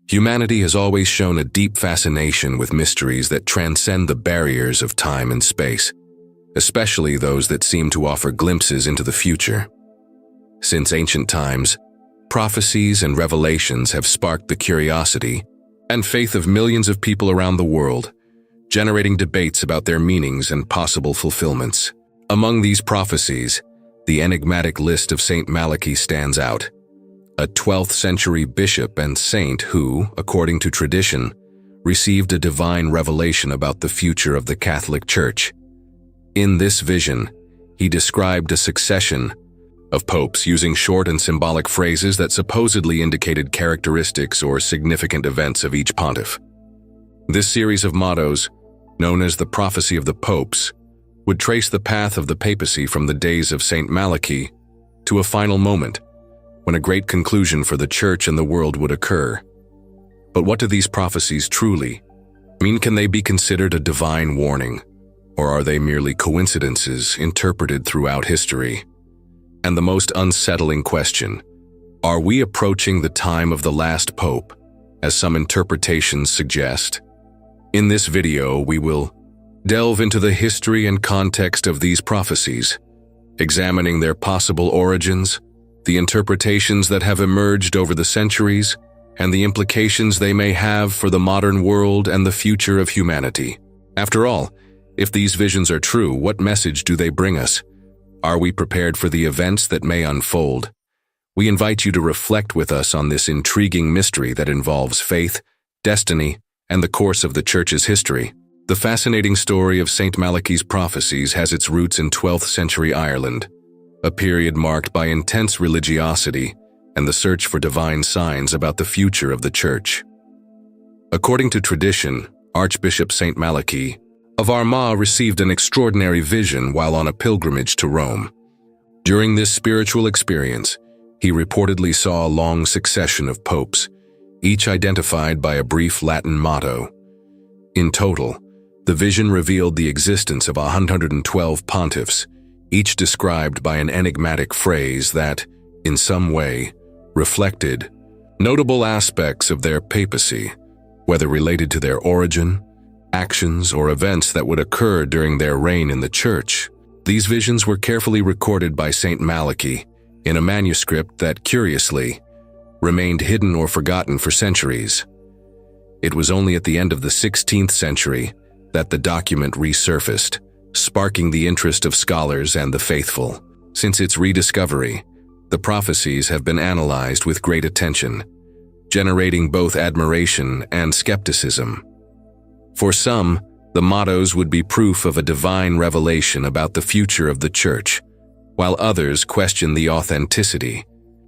Humanity has always shown a deep fascination with mysteries that transcend the barriers of time and space, especially those that seem to offer glimpses into the future. Since ancient times, prophecies and revelations have sparked the curiosity and faith of millions of people around the world, generating debates about their meanings and possible fulfillments. Among these prophecies, the enigmatic list of Saint Malachy stands out, a 12th century bishop and saint who, according to tradition, received a divine revelation about the future of the Catholic Church. In this vision, he described a succession of popes using short and symbolic phrases that supposedly indicated characteristics or significant events of each pontiff. This series of mottos, known as the Prophecy of the Popes, would trace the path of the papacy from the days of Saint Malachy to a final moment, when a great conclusion for the Church and the world would occur. But what do these prophecies truly mean? Can they be considered a divine warning, or are they merely coincidences interpreted throughout history? And the most unsettling question, are we approaching the time of the last pope, as some interpretations suggest? In this video, we will delve into the history and context of these prophecies, examining their possible origins, the interpretations that have emerged over the centuries, and the implications they may have for the modern world and the future of humanity. After all, if these visions are true, what message do they bring us? Are we prepared for the events that may unfold? We invite you to reflect with us on this intriguing mystery that involves faith, destiny, and the course of the Church's history. The fascinating story of Saint Malachy's prophecies has its roots in 12th century Ireland, a period marked by intense religiosity and the search for divine signs about the future of the Church. According to tradition, Archbishop Saint Malachy of Armagh received an extraordinary vision while on a pilgrimage to Rome. During this spiritual experience, he reportedly saw a long succession of popes, each identified by a brief Latin motto. In total, the vision revealed the existence of 112 pontiffs, each described by an enigmatic phrase that, in some way, reflected notable aspects of their papacy, whether related to their origin, actions, or events that would occur during their reign in the Church. These visions were carefully recorded by Saint Malachy in a manuscript that, curiously, remained hidden or forgotten for centuries. It was only at the end of the 16th century that the document resurfaced, sparking the interest of scholars and the faithful. Since its rediscovery, the prophecies have been analyzed with great attention, generating both admiration and skepticism. For some, the mottos would be proof of a divine revelation about the future of the Church, while others question the authenticity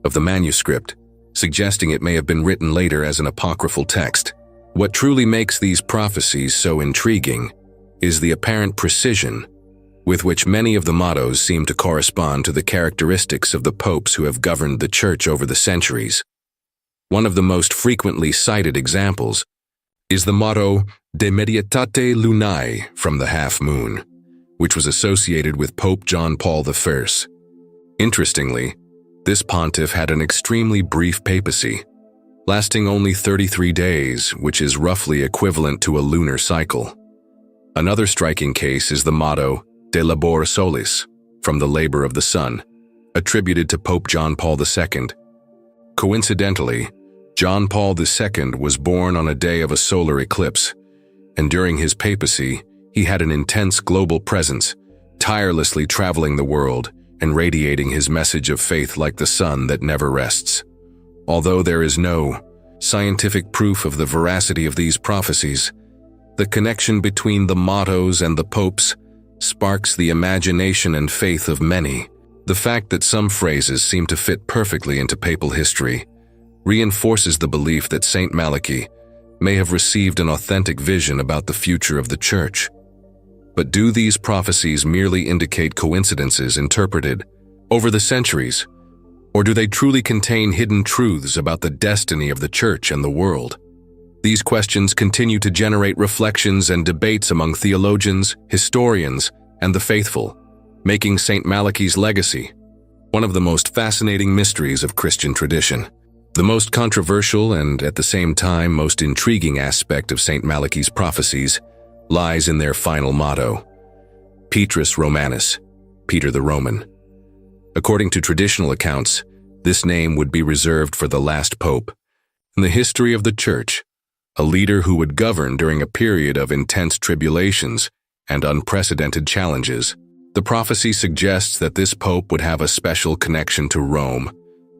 of the manuscript, suggesting it may have been written later as an apocryphal text. What truly makes these prophecies so intriguing is the apparent precision with which many of the mottos seem to correspond to the characteristics of the popes who have governed the Church over the centuries. One of the most frequently cited examples is the motto De Medietate Lunae, from the half moon, which was associated with Pope John Paul I. Interestingly, this pontiff had an extremely brief papacy, lasting only 33 days, which is roughly equivalent to a lunar cycle. Another striking case is the motto De Labor Solis, from the labor of the sun, attributed to Pope John Paul II. Coincidentally, John Paul II was born on a day of a solar eclipse, and during his papacy, he had an intense global presence, tirelessly traveling the world and radiating his message of faith like the sun that never rests. Although there is no scientific proof of the veracity of these prophecies, the connection between the mottos and the popes sparks the imagination and faith of many. The fact that some phrases seem to fit perfectly into papal history reinforces the belief that Saint Malachy may have received an authentic vision about the future of the Church. But do these prophecies merely indicate coincidences interpreted over the centuries, or do they truly contain hidden truths about the destiny of the Church and the world? These questions continue to generate reflections and debates among theologians, historians, and the faithful, making Saint Malachy's legacy one of the most fascinating mysteries of Christian tradition. The most controversial and, at the same time, most intriguing aspect of St. Malachy's prophecies lies in their final motto, Petrus Romanus, Peter the Roman. According to traditional accounts, this name would be reserved for the last pope in the history of the Church, a leader who would govern during a period of intense tribulations and unprecedented challenges. The prophecy suggests that this pope would have a special connection to Rome,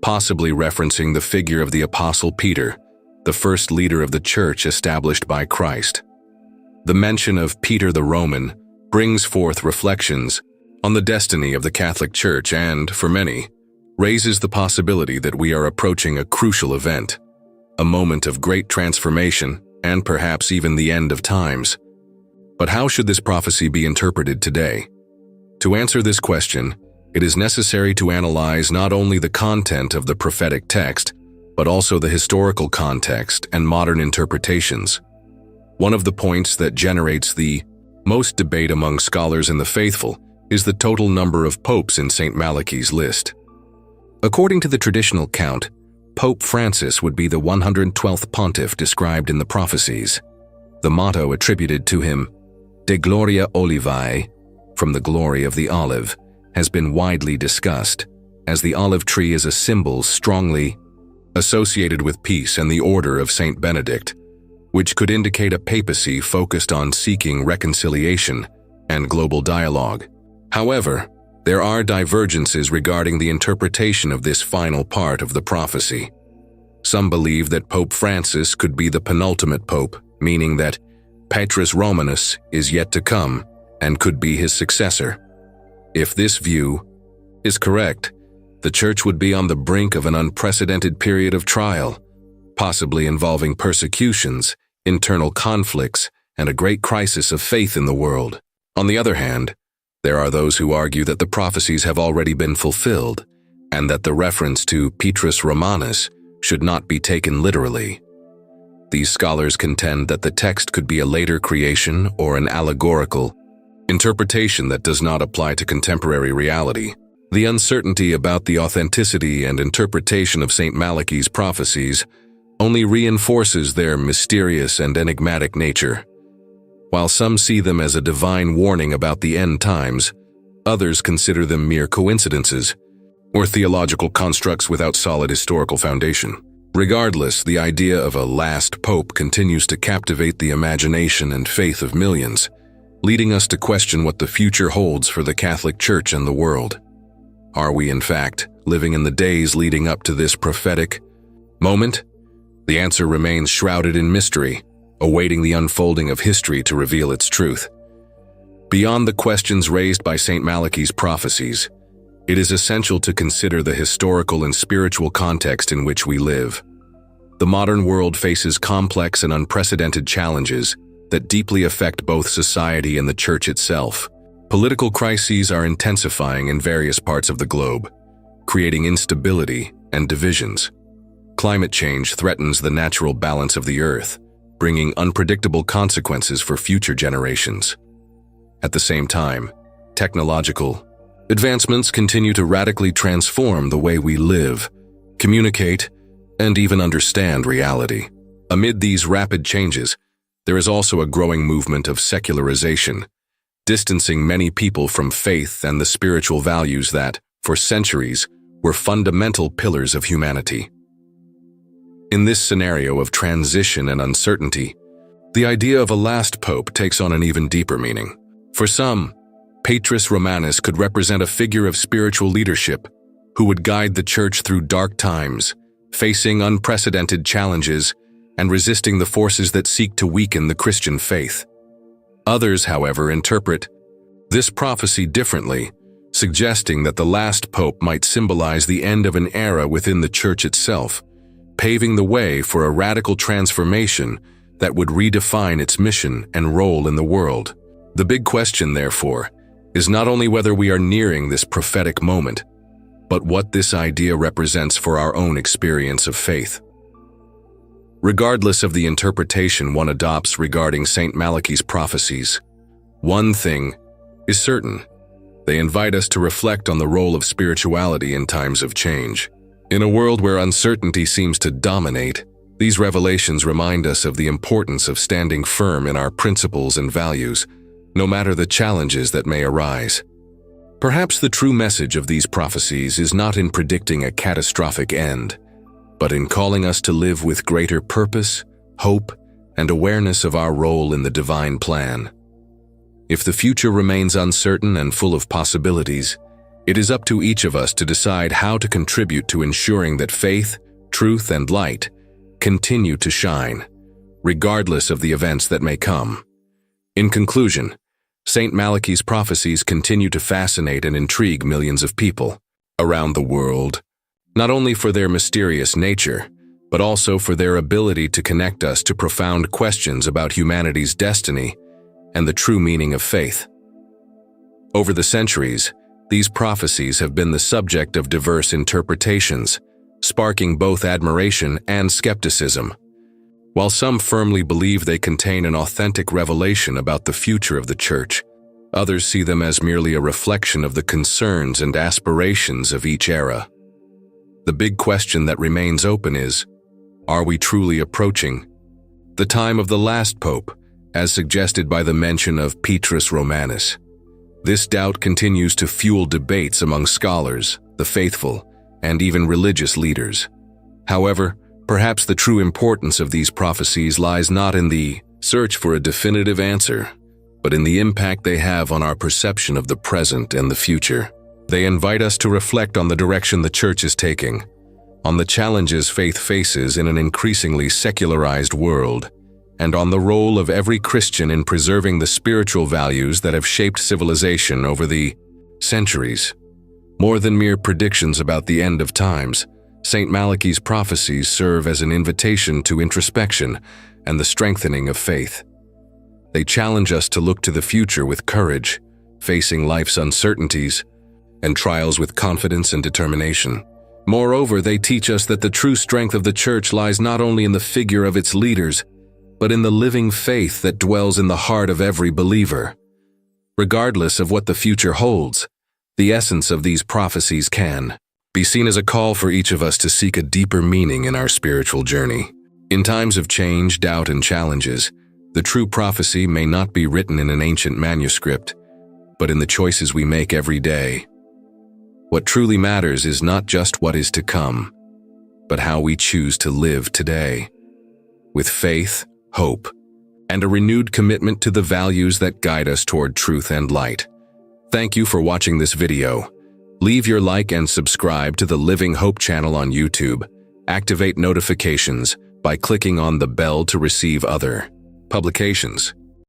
possibly referencing the figure of the Apostle Peter, the first leader of the Church established by Christ. The mention of Peter the Roman brings forth reflections on the destiny of the Catholic Church and, for many, raises the possibility that we are approaching a crucial event, a moment of great transformation and perhaps even the end of times. But how should this prophecy be interpreted today? To answer this question, it is necessary to analyze not only the content of the prophetic text, but also the historical context and modern interpretations. One of the points that generates the most debate among scholars and the faithful is the total number of popes in St. Malachy's list. According to the traditional count, Pope Francis would be the 112th pontiff described in the prophecies. The motto attributed to him, De Gloria Olivae, from the glory of the olive, has been widely discussed, as the olive tree is a symbol strongly associated with peace and the order of Saint Benedict, which could indicate a papacy focused on seeking reconciliation and global dialogue. However, there are divergences regarding the interpretation of this final part of the prophecy. Some believe that Pope Francis could be the penultimate pope, meaning that Petrus Romanus is yet to come and could be his successor. If this view is correct, the Church would be on the brink of an unprecedented period of trial, possibly involving persecutions, internal conflicts, and a great crisis of faith in the world. On the other hand, there are those who argue that the prophecies have already been fulfilled, and that the reference to Petrus Romanus should not be taken literally. These scholars contend that the text could be a later creation or an allegorical interpretation that does not apply to contemporary reality. The uncertainty about the authenticity and interpretation of St. Malachy's prophecies only reinforces their mysterious and enigmatic nature. While some see them as a divine warning about the end times, others consider them mere coincidences or theological constructs without solid historical foundation. Regardless, the idea of a last pope continues to captivate the imagination and faith of millions, leading us to question what the future holds for the Catholic Church and the world. Are we, in fact, living in the days leading up to this prophetic moment? The answer remains shrouded in mystery, awaiting the unfolding of history to reveal its truth. Beyond the questions raised by St. Malachy's prophecies, it is essential to consider the historical and spiritual context in which we live. The modern world faces complex and unprecedented challenges that deeply affect both society and the Church itself. Political crises are intensifying in various parts of the globe, creating instability and divisions. Climate change threatens the natural balance of the Earth, bringing unpredictable consequences for future generations. At the same time, technological advancements continue to radically transform the way we live, communicate, and even understand reality. Amid these rapid changes, there is also a growing movement of secularization, distancing many people from faith and the spiritual values that, for centuries, were fundamental pillars of humanity. In this scenario of transition and uncertainty, the idea of a last pope takes on an even deeper meaning. For some, Petrus Romanus could represent a figure of spiritual leadership who would guide the Church through dark times, facing unprecedented challenges and resisting the forces that seek to weaken the Christian faith. Others, however, interpret this prophecy differently, suggesting that the last pope might symbolize the end of an era within the Church itself, paving the way for a radical transformation that would redefine its mission and role in the world. The big question, therefore, is not only whether we are nearing this prophetic moment, but what this idea represents for our own experience of faith. Regardless of the interpretation one adopts regarding St. Malachy's prophecies, one thing is certain: they invite us to reflect on the role of spirituality in times of change. In a world where uncertainty seems to dominate, these revelations remind us of the importance of standing firm in our principles and values, no matter the challenges that may arise. Perhaps the true message of these prophecies is not in predicting a catastrophic end, but in calling us to live with greater purpose, hope, and awareness of our role in the divine plan. If the future remains uncertain and full of possibilities, it is up to each of us to decide how to contribute to ensuring that faith, truth, and light continue to shine, regardless of the events that may come. In conclusion, St. Malachy's prophecies continue to fascinate and intrigue millions of people around the world, not only for their mysterious nature, but also for their ability to connect us to profound questions about humanity's destiny and the true meaning of faith. Over the centuries, these prophecies have been the subject of diverse interpretations, sparking both admiration and skepticism. While some firmly believe they contain an authentic revelation about the future of the Church, others see them as merely a reflection of the concerns and aspirations of each era. The big question that remains open is, are we truly approaching the time of the last pope, as suggested by the mention of Petrus Romanus? This doubt continues to fuel debates among scholars, the faithful, and even religious leaders. However, perhaps the true importance of these prophecies lies not in the search for a definitive answer, but in the impact they have on our perception of the present and the future. They invite us to reflect on the direction the Church is taking, on the challenges faith faces in an increasingly secularized world, and on the role of every Christian in preserving the spiritual values that have shaped civilization over the centuries. More than mere predictions about the end of times, St. Malachy's prophecies serve as an invitation to introspection and the strengthening of faith. They challenge us to look to the future with courage, facing life's uncertainties and trials with confidence and determination. Moreover, they teach us that the true strength of the Church lies not only in the figure of its leaders, but in the living faith that dwells in the heart of every believer. Regardless of what the future holds, the essence of these prophecies can be seen as a call for each of us to seek a deeper meaning in our spiritual journey. In times of change, doubt, and challenges, the true prophecy may not be written in an ancient manuscript, but in the choices we make every day. What truly matters is not just what is to come, but how we choose to live today, with faith, hope, and a renewed commitment to the values that guide us toward truth and light. Thank you for watching this video. Leave your like and subscribe to the Living Hope channel on YouTube. Activate notifications by clicking on the bell to receive other publications.